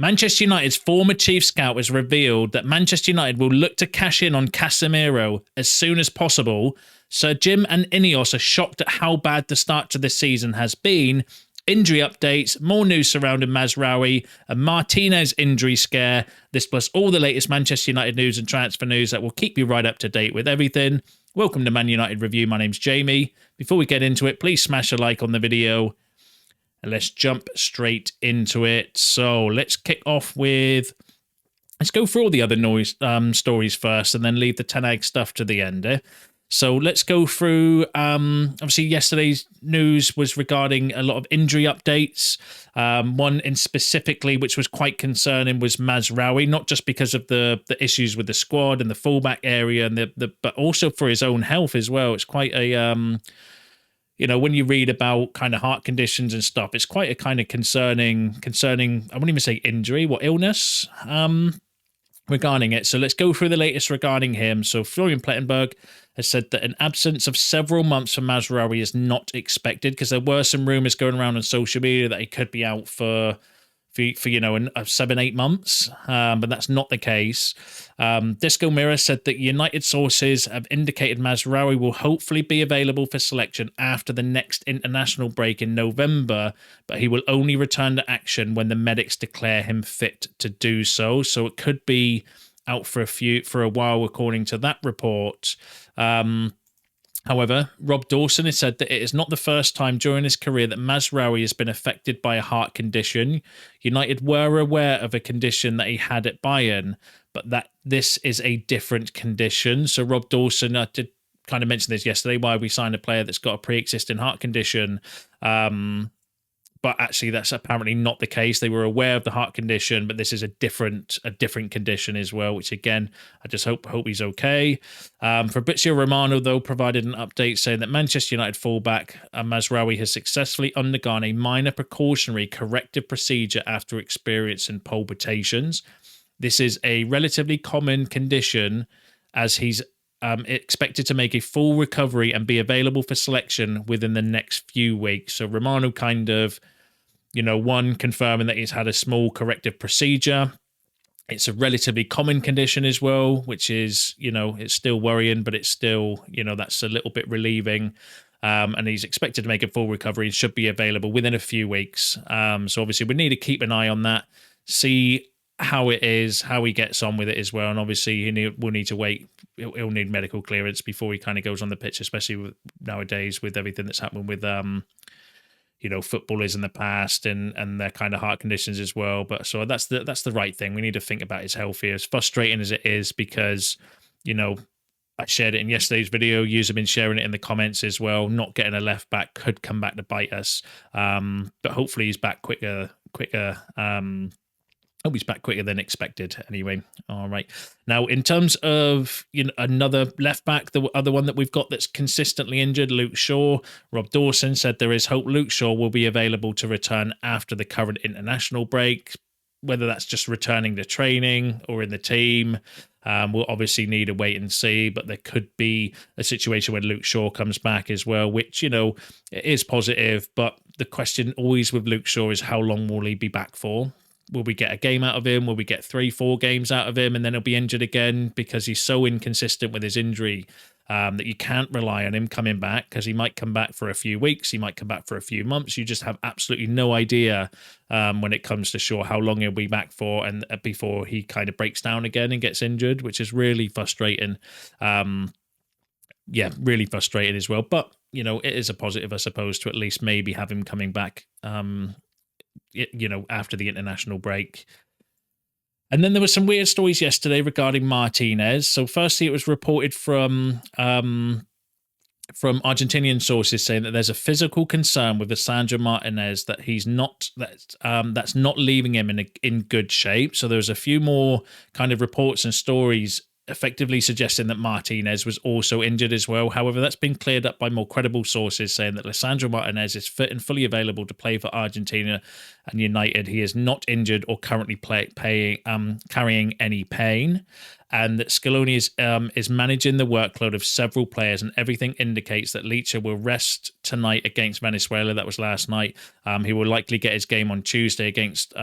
Manchester United's former chief scout has revealed that Manchester United will look to cash in on Casemiro as soon as possible. Sir Jim and INEOS are shocked at how bad the start to this season has been. Injury updates, more news surrounding Mazraoui, a Martinez injury scare. This plus all the latest Manchester United news and transfer news that will keep you right up to date with everything. Welcome to Man United Review. My name's Jamie. Before we get into it, please smash a like on the video. And let's jump straight into it. So let's kick off with... Let's go through all the other stories first and then leave the Ten Hag stuff to the end. So let's go through... obviously, yesterday's news was regarding a lot of injury updates. One in specifically, which was quite concerning, was Mazraoui, not just because of the issues with the squad and the fullback area, and but also for his own health as well. It's quite a... when you read about kind of heart conditions and stuff, it's quite a kind of concerning, I wouldn't even say injury, illness regarding it. So let's go through the latest regarding him. So Florian Plettenberg has said that an absence of several months for Mazraoui is not expected, because there were some rumours going around on social media that he could be out for 7-8 months, but that's not the case. Disco Mirror said that United sources have indicated Mazraoui will hopefully be available for selection after the next international break in November, but he will only return to action when the medics declare him fit to do so. So it could be out for a while, according to that report. However, Rob Dawson has said that it is not the first time during his career that Mazraoui has been affected by a heart condition. United were aware of a condition that he had at Bayern, but that this is a different condition. So Rob Dawson did kind of mention this yesterday, why we signed a player that's got a pre-existing heart condition. But actually, that's apparently not the case. They were aware of the heart condition, but this is a different condition as well, which, again, I just hope he's okay. Fabrizio Romano, though, provided an update saying that Manchester United fullback Mazraoui has successfully undergone a minor precautionary corrective procedure after experiencing palpitations. This is a relatively common condition, as he's expected to make a full recovery and be available for selection within the next few weeks. So Romano kind of, confirming that he's had a small corrective procedure. It's a relatively common condition as well, which is, it's still worrying, but it's still, that's a little bit relieving. And he's expected to make a full recovery and should be available within a few weeks. So obviously we need to keep an eye on that, see how it is, how he gets on with it as well. And obviously we'll need to wait. He'll need medical clearance before he kind of goes on the pitch, especially nowadays with everything that's happening with, footballers in the past and their kind of heart conditions as well. But so that's the right thing. We need to think about his health here, as frustrating as it is, because, I shared it in yesterday's video. Yous have been sharing it in the comments as well. Not getting a left back could come back to bite us. But hopefully he's back quicker. Hope he's back quicker than expected anyway. All right. Now, in terms of another left back, the other one that we've got that's consistently injured, Luke Shaw. Rob Dawson said there is hope Luke Shaw will be available to return after the current international break. Whether that's just returning to training or in the team, we'll obviously need to wait and see. But there could be a situation where Luke Shaw comes back as well, which, it is positive. But the question always with Luke Shaw is how long will he be back for? Will we get a game out of him? Will we get 3-4 games out of him and then he'll be injured again, because he's so inconsistent with his injury that you can't rely on him coming back, because he might come back for a few weeks, he might come back for a few months. You just have absolutely no idea when it comes to Shaw how long he'll be back for, and before he kind of breaks down again and gets injured, which is really frustrating. Really frustrating as well. But, it is a positive, I suppose, to at least maybe have him coming back after the international break. And then there were some weird stories yesterday regarding Martinez. So firstly, it was reported from Argentinian sources saying that there's a physical concern with Lisandro Martinez, that he's not that's not leaving him in good shape. So there's a few more kind of reports and stories effectively suggesting that Martinez was also injured as well. However, that's been cleared up by more credible sources saying that Lisandro Martinez is fit and fully available to play for Argentina and United. He is not injured or currently carrying any pain, and that Scaloni is managing the workload of several players, and everything indicates that Licha will rest tonight against Venezuela. That was last night. He will likely get his game on Tuesday against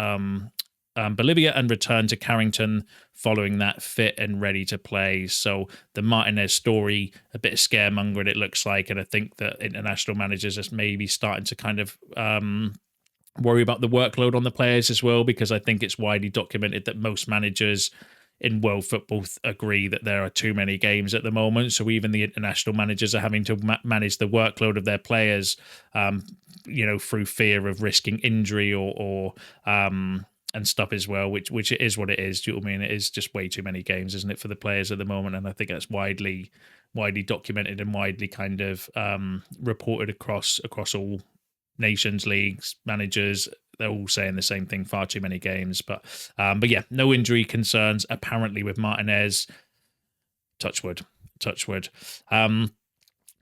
Bolivia and returned to Carrington following that, fit and ready to play. So the Martinez story, a bit of scaremongering it looks like, and I think that international managers are maybe starting to kind of worry about the workload on the players as well, because I think it's widely documented that most managers in world football agree that there are too many games at the moment. So even the international managers are having to manage the workload of their players, through fear of risking injury or and stuff as well, which it is what it is. Do you know what I mean? It is just way too many games, isn't it, for the players at the moment? And I think that's widely documented and widely kind of reported across all nations, leagues, managers. They're all saying the same thing: far too many games. But yeah, no injury concerns apparently with Martinez. Touch wood.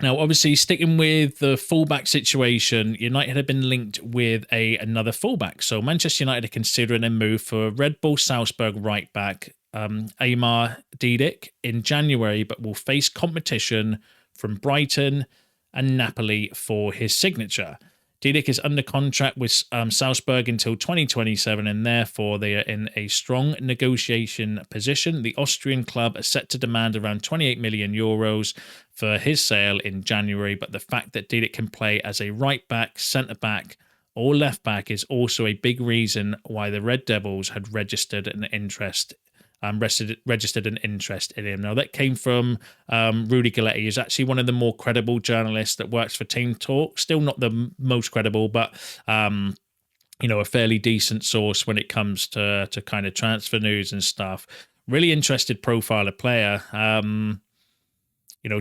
Now, obviously, sticking with the fullback situation, United have been linked with another fullback. So Manchester United are considering a move for Red Bull Salzburg right back Amar Dedic in January, but will face competition from Brighton and Napoli for his signature. Dedic is under contract with Salzburg until 2027, and therefore they are in a strong negotiation position. The Austrian club are set to demand around 28 million euros for his sale in January, but the fact that Dedic can play as a right back, centre back, or left back is also a big reason why the Red Devils had registered an interest in him. Now, that came from Rudy Galletti, who's actually one of the more credible journalists that works for Team Talk. Still not the most credible, but a fairly decent source when it comes to kind of transfer news and stuff. Really interested profile of player.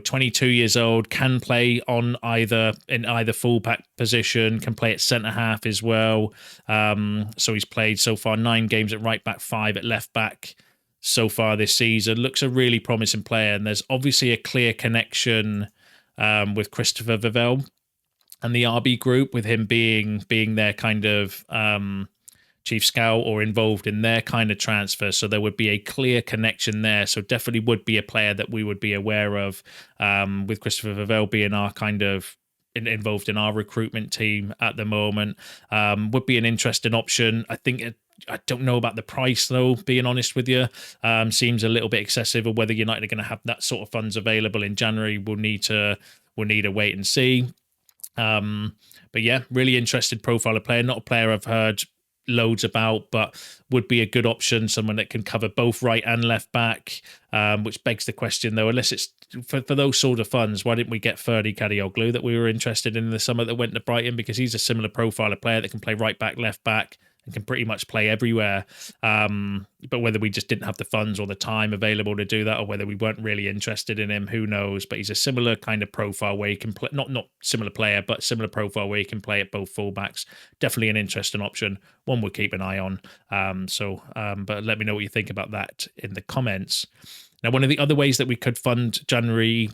22 years old, can play in either fullback position, can play at centre half as well. So he's played so far 9 games at right back, 5 at left back so far this season. Looks a really promising player, and there's obviously a clear connection with Christopher Vivell and the RB group, with him being their kind of chief scout or involved in their kind of transfer. So there would be a clear connection there. So definitely would be a player that we would be aware of, with Christopher Vivell being our kind of involved in our recruitment team at the moment. Would be an interesting option. I don't know about the price, though, being honest with you. Seems a little bit excessive, or whether United are going to have that sort of funds available in January. We'll need to wait and see. But yeah, really interested profile of player. Not a player I've heard loads about, but would be a good option. Someone that can cover both right and left back, which begs the question, though, unless it's for those sort of funds, why didn't we get Ferdi Kadioglu that we were interested in the summer that went to Brighton? Because he's a similar profile of player that can play right back, left back, and can pretty much play everywhere. But whether we just didn't have the funds or the time available to do that, or whether we weren't really interested in him, who knows? But he's a similar kind of profile where he can play, not similar player, but similar profile where he can play at both fullbacks. Definitely an interesting option. One we'll keep an eye on. But let me know what you think about that in the comments. Now, one of the other ways that we could fund January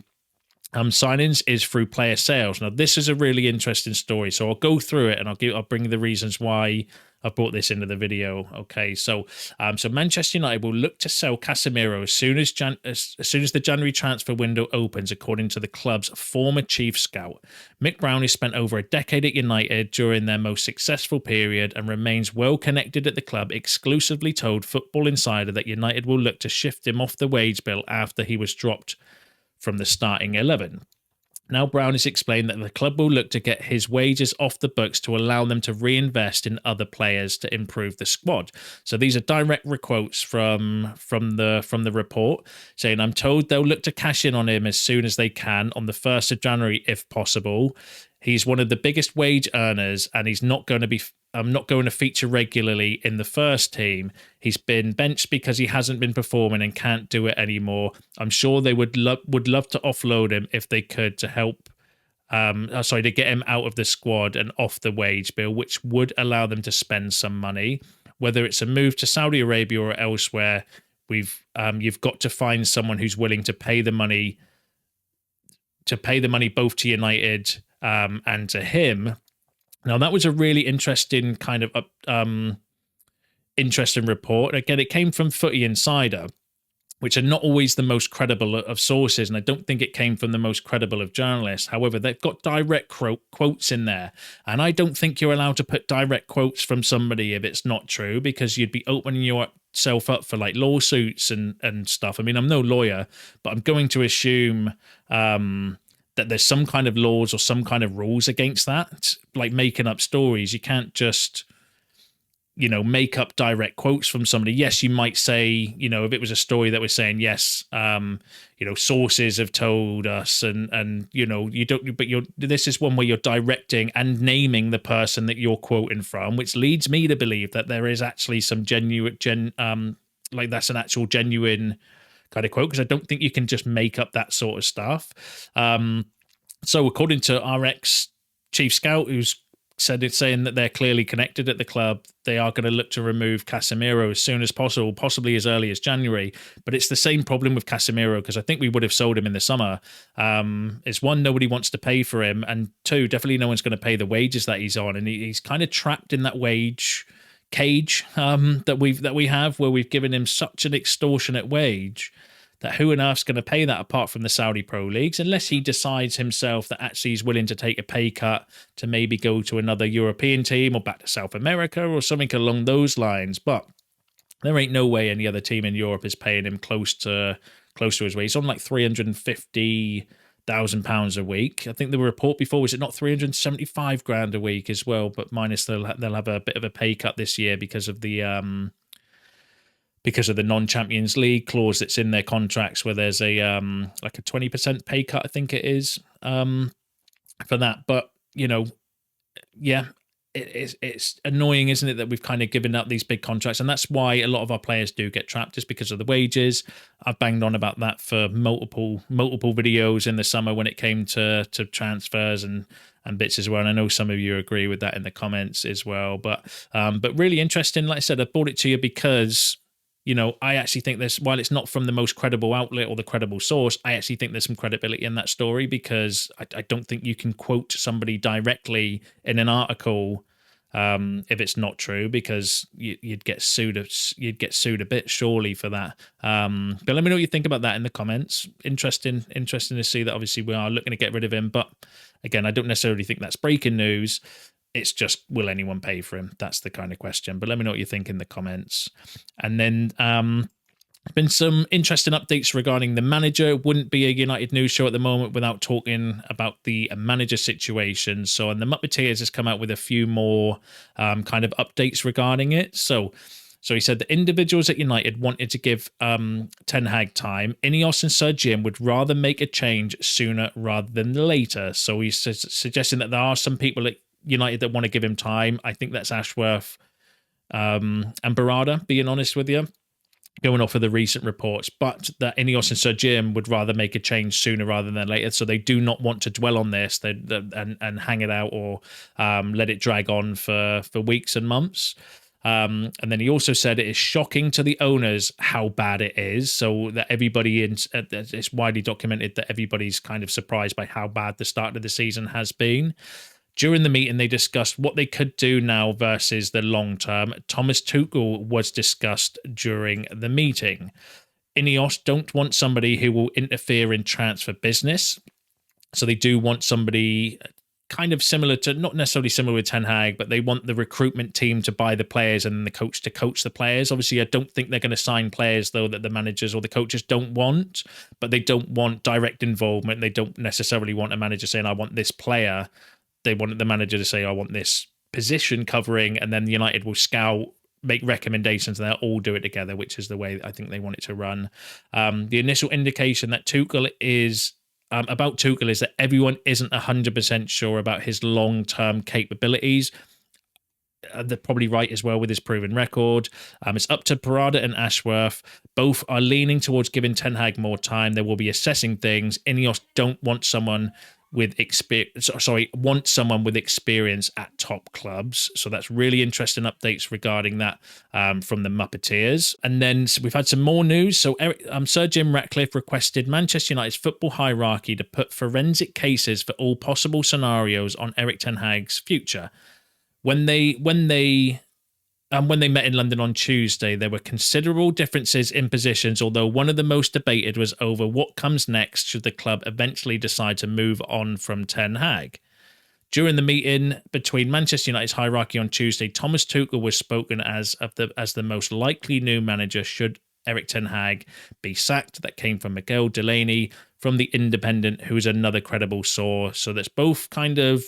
signings is through player sales. Now, this is a really interesting story, so I'll go through it and I'll bring the reasons why I brought this into the video. Okay, so Manchester United will look to sell Casemiro as soon as the January transfer window opens, according to the club's former chief scout. Mick Brown has spent over a decade at United during their most successful period and remains well connected at the club. Exclusively told Football Insider that United will look to shift him off the wage bill after he was dropped from the starting 11. Now, Brown has explained that the club will look to get his wages off the books to allow them to reinvest in other players to improve the squad. So these are direct quotes from the report, saying, "I'm told they'll look to cash in on him as soon as they can on the 1st of January if possible. He's one of the biggest wage earners, and he's not going to feature regularly in the first team. He's been benched because he hasn't been performing and can't do it anymore. I'm sure they would love to offload him if they could to help. To get him out of the squad and off the wage bill, which would allow them to spend some money. Whether it's a move to Saudi Arabia or elsewhere, you've got to find someone who's willing to pay the money both to United and to him." Now, that was a really interesting kind of interesting report. Again, it came from Footy Insider. which are not always the most credible of sources, and I don't think it came from the most credible of journalists. However, they've got direct quotes in there, and I don't think you're allowed to put direct quotes from somebody if it's not true, because you'd be opening yourself up for like lawsuits and stuff. I mean, I'm no lawyer, but I'm going to assume that there's some kind of laws or some kind of rules against that, like making up stories. You can't just make up direct quotes from somebody. Yes, you might say, if it was a story that was saying, yes, sources have told us, and you don't, but this is one where you're directing and naming the person that you're quoting from, which leads me to believe that there is actually some like that's an actual genuine kind of quote, because I don't think you can just make up that sort of stuff. So according to our ex-chief scout, who's saying that they're clearly connected at the club, they are going to look to remove Casemiro as soon as possible, possibly as early as January. But it's the same problem with Casemiro, because I think we would have sold him in the summer. It's one, nobody wants to pay for him, and two, definitely no one's going to pay the wages that he's on, and he's kind of trapped in that wage cage that we have, where we've given him such an extortionate wage that who on earth's going to pay that apart from the Saudi Pro Leagues, unless he decides himself that actually he's willing to take a pay cut to maybe go to another European team or back to South America or something along those lines. But there ain't no way any other team in Europe is paying him close to his wage. He's on like £350,000 a week. I think the report before, was it not 375 grand a week as well? But minus they'll have a bit of a pay cut this year because of the non-Champions League clause that's in their contracts, where there's a like a 20% pay cut, I think it is, for that. But it's annoying, isn't it, that we've kind of given up these big contracts, and that's why a lot of our players do get trapped, just because of the wages. I've banged on about that for multiple videos in the summer when it came to transfers and bits as well. And I know some of you agree with that in the comments as well. But really interesting. Like I said, I brought it to you because I actually think while it's not from the most credible outlet or the credible source, I actually think there's some credibility in that story, because I don't think you can quote somebody directly in an article if it's not true, because you'd get sued a bit surely for that. But let me know what you think about that in the comments. Interesting to see that obviously we are looking to get rid of him, but again, I don't necessarily think that's breaking news. It's just, will anyone pay for him? That's the kind of question. But let me know what you think in the comments. And then been some interesting updates regarding the manager. It wouldn't be a United news show at the moment without talking about the manager situation. So, and the Muppeteers has come out with a few more kind of updates regarding it. So he said the individuals at United wanted to give Ten Hag time. INEOS and Sir Jim would rather make a change sooner rather than later. So he's suggesting that there are some people at United that want to give him time. I think that's Ashworth and Barada, being honest with you, going off of the recent reports. But that INEOS and Sir Jim would rather make a change sooner rather than later. So they do not want to dwell on this and hang it out or let it drag on for weeks and months. And then he also said it is shocking to the owners how bad it is, so that everybody it's widely documented that everybody's kind of surprised by how bad the start of the season has been. During the meeting, they discussed what they could do now versus the long term. Thomas Tuchel was discussed during the meeting. INEOS don't want somebody who will interfere in transfer business. So they do want somebody kind of similar to, not necessarily similar with Ten Hag, but they want the recruitment team to buy the players and the coach to coach the players. Obviously, I don't think they're going to sign players, though, that the managers or the coaches don't want, but they don't want direct involvement. They don't necessarily want a manager saying, I want this player. They want the manager to say, I want this position covering, and then United will scout, make recommendations, and they'll all do it together, which is the way I think they want it to run. The initial indication that Tuchel is about Tuchel is that everyone isn't 100% sure about his long-term capabilities. They're probably right as well with his proven record. It's up to Parada and Ashworth. Both are leaning towards giving Ten Hag more time. They will be assessing things. INEOS don't want someone with experience, want someone with experience at top clubs. So that's really interesting updates regarding that from the Muppeteers. And then we've had some more news. So Sir Jim Ratcliffe requested Manchester United's football hierarchy to put forensic cases for all possible scenarios on Erik Ten Hag's future. When they And when they met in London on Tuesday, there were considerable differences in positions, although one of the most debated was over what comes next should the club eventually decide to move on from Ten Hag. During the meeting between Manchester United's hierarchy on Tuesday, Thomas Tuchel was spoken as the most likely new manager should Erik Ten Hag be sacked. That came from Miguel Delaney from The Independent, who is another credible source. So that's both kind of...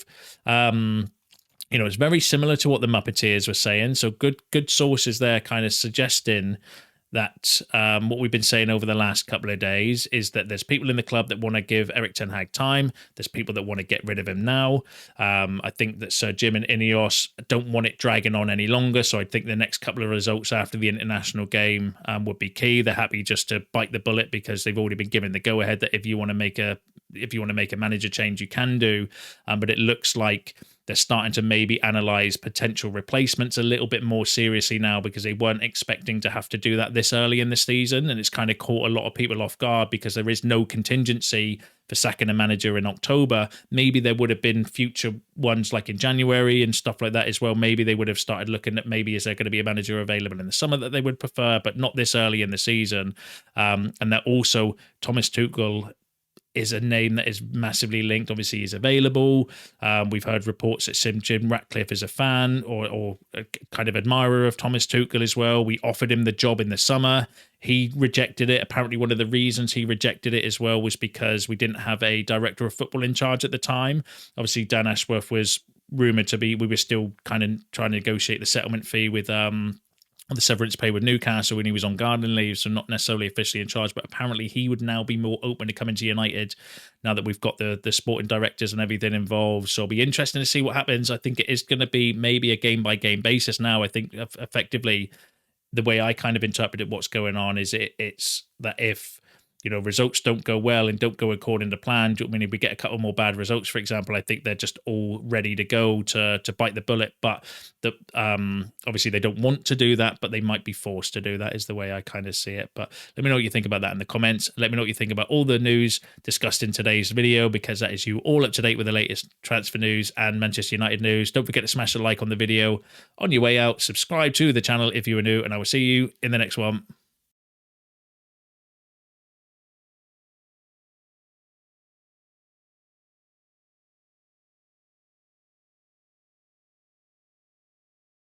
it's very similar to what the Muppeteers were saying. So good sources there kind of suggesting that what we've been saying over the last couple of days is that there's people in the club that want to give Erik Ten Hag time. There's people that want to get rid of him now. I think that Sir Jim and INEOS don't want it dragging on any longer. So I think the next couple of results after the international game would be key. They're happy just to bite the bullet because they've already been given the go-ahead that if you want to make a manager change, you can do. But it looks like they're starting to maybe analyze potential replacements a little bit more seriously now because they weren't expecting to have to do that this early in the season. And it's kind of caught a lot of people off guard because there is no contingency for sacking a manager in October. Maybe there would have been future ones like in January and stuff like that as well. Maybe they would have started looking at maybe is there going to be a manager available in the summer that they would prefer, but not this early in the season. And that also Thomas Tuchel is a name that is massively linked. Obviously, he's available. We've heard reports that Jim Ratcliffe is a fan or a kind of admirer of Thomas Tuchel as well. We offered him the job in the summer. He rejected it. Apparently, one of the reasons he rejected it as well was because we didn't have a director of football in charge at the time. Obviously, Dan Ashworth was rumoured to be, we were still kind of trying to negotiate the settlement fee with the severance pay with Newcastle when he was on garden leave, so not necessarily officially in charge, but apparently he would now be more open to coming to United now that we've got the sporting directors and everything involved. So it'll be interesting to see what happens. I think it is going to be maybe a game-by-game basis now. I think effectively the way I kind of interpreted what's going on is it's that if results don't go well and don't go according to plan. I mean, if we get a couple more bad results, for example, I think they're just all ready to go to bite the bullet. But obviously they don't want to do that, but they might be forced to do that is the way I kind of see it. But let me know what you think about that in the comments. Let me know what you think about all the news discussed in today's video, because that is you all up to date with the latest transfer news and Manchester United news. Don't forget to smash a like on the video on your way out. Subscribe to the channel if you are new, and I will see you in the next one.